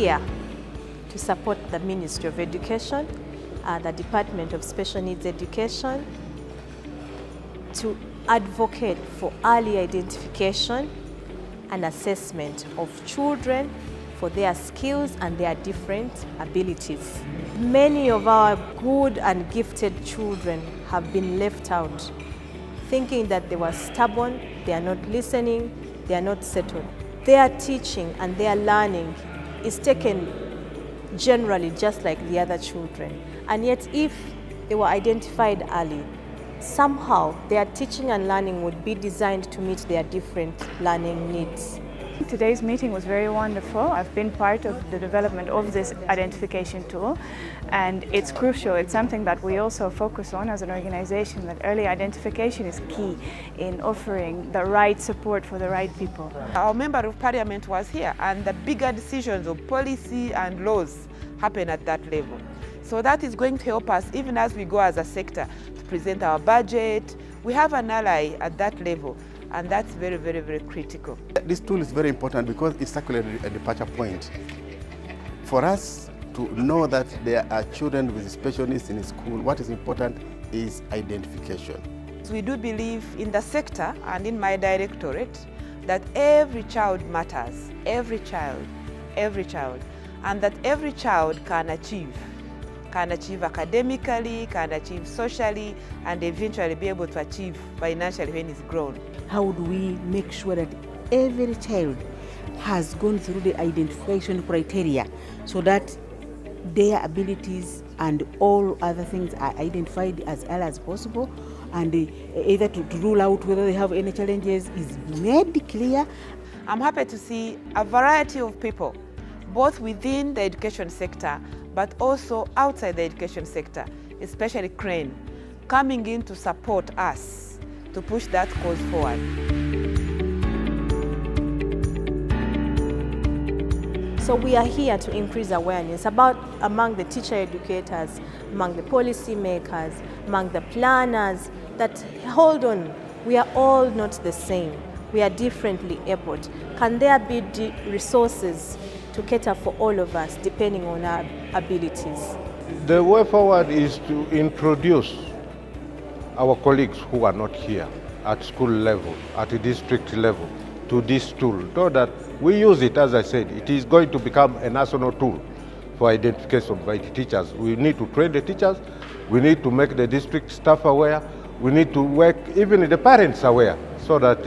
here to support the Ministry of Education, the Department of Special Needs Education, to advocate for early identification and assessment of children for their skills and their different abilities. Many of our good and gifted children have been left out, thinking that they were stubborn, they are not listening, they are not settled. Their teaching and their learning is taken generally just like the other children. And yet if they were identified early, somehow their teaching and learning would be designed to meet their different learning needs. Today's meeting was very wonderful. I've been part of the development of this identification tool, and it's crucial. It's something that we also focus on as an organization, that early identification is key in offering the right support for the right people. Our Member of Parliament was here, and the bigger decisions of policy and laws happen at that level. So that is going to help us even as we go as a sector to present our budget. We have an ally at that level, and that's very, very, very critical. This tool is very important because it's actually a departure point. For us to know that there are children with special needs in school, what is important is identification. We do believe in the sector and in my directorate that every child matters, every child, and that every child can achieve academically, can achieve socially, and eventually be able to achieve financially when he's grown. How do we make sure that every child has gone through the identification criteria so that their abilities and all other things are identified as early as possible, and either to rule out whether they have any challenges is made clear? I'm happy to see a variety of people, both within the education sector but also outside the education sector, especially CRANE, coming in to support us to push that cause forward. So we are here to increase awareness among the teacher educators, among the policy makers, among the planners, that hold on, we are all not the same. We are differently abled. Can there be resources to cater for all of us depending on our abilities? The way forward is to introduce our colleagues who are not here at school level, at the district level, to this tool, so that we use it. As I said, it is going to become a national tool for identification by the teachers. We need to train the teachers, we need to make the district staff aware, we need to work even the parents aware, so that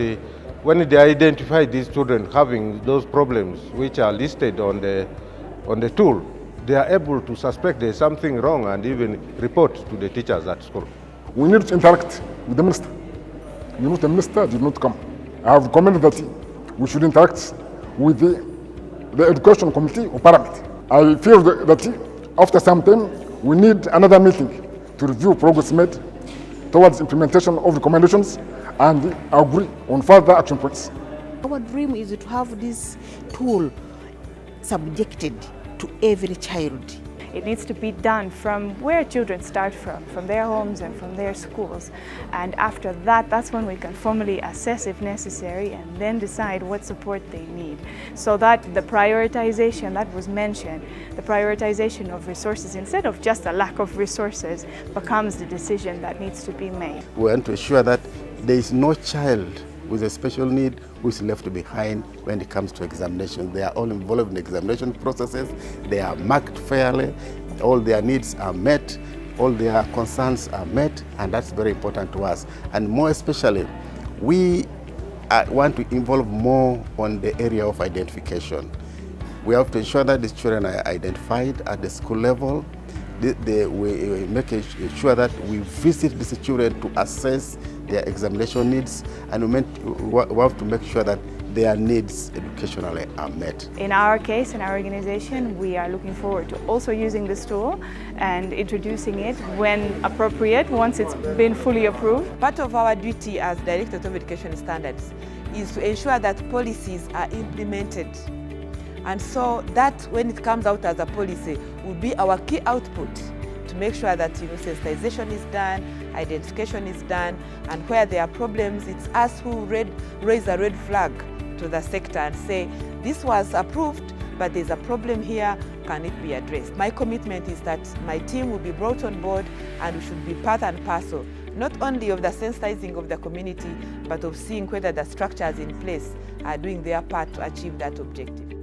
when they identify these children having those problems which are listed on the tool, they are able to suspect there's something wrong and even report to the teachers at school. We need to interact with the minister. You know, the minister did not come. I have recommended that we should interact with the education committee of parliament. I feel that after some time we need another meeting to review progress made towards implementation of recommendations and agree on further action points. Our dream is to have this tool subjected to every child. It needs to be done from where children start from their homes and from their schools. And after that, that's when we can formally assess if necessary and then decide what support they need. So that the prioritization that was mentioned, the prioritization of resources instead of just a lack of resources, becomes the decision that needs to be made. We want to ensure that there is no child with a special need who is left behind when it comes to examination. They are all involved in examination processes, they are marked fairly, all their needs are met, all their concerns are met, and that's very important to us. And more especially, we want to involve more on the area of identification. We have to ensure that these children are identified at the school level. We make sure that we visit these children to assess their examination needs, and we have to make sure that their needs educationally are met. In our case, in our organization, we are looking forward to also using this tool and introducing it when appropriate, once it's been fully approved. Part of our duty as Directorate of Education Standards is to ensure that policies are implemented. And so that, when it comes out as a policy, will be our key output to make sure that sensitization is done, identification is done, and where there are problems, it's us who raise a red flag to the sector and say, this was approved, but there's a problem here, can it be addressed? My commitment is that my team will be brought on board and we should be part and parcel, not only of the sensitizing of the community, but of seeing whether the structures in place are doing their part to achieve that objective.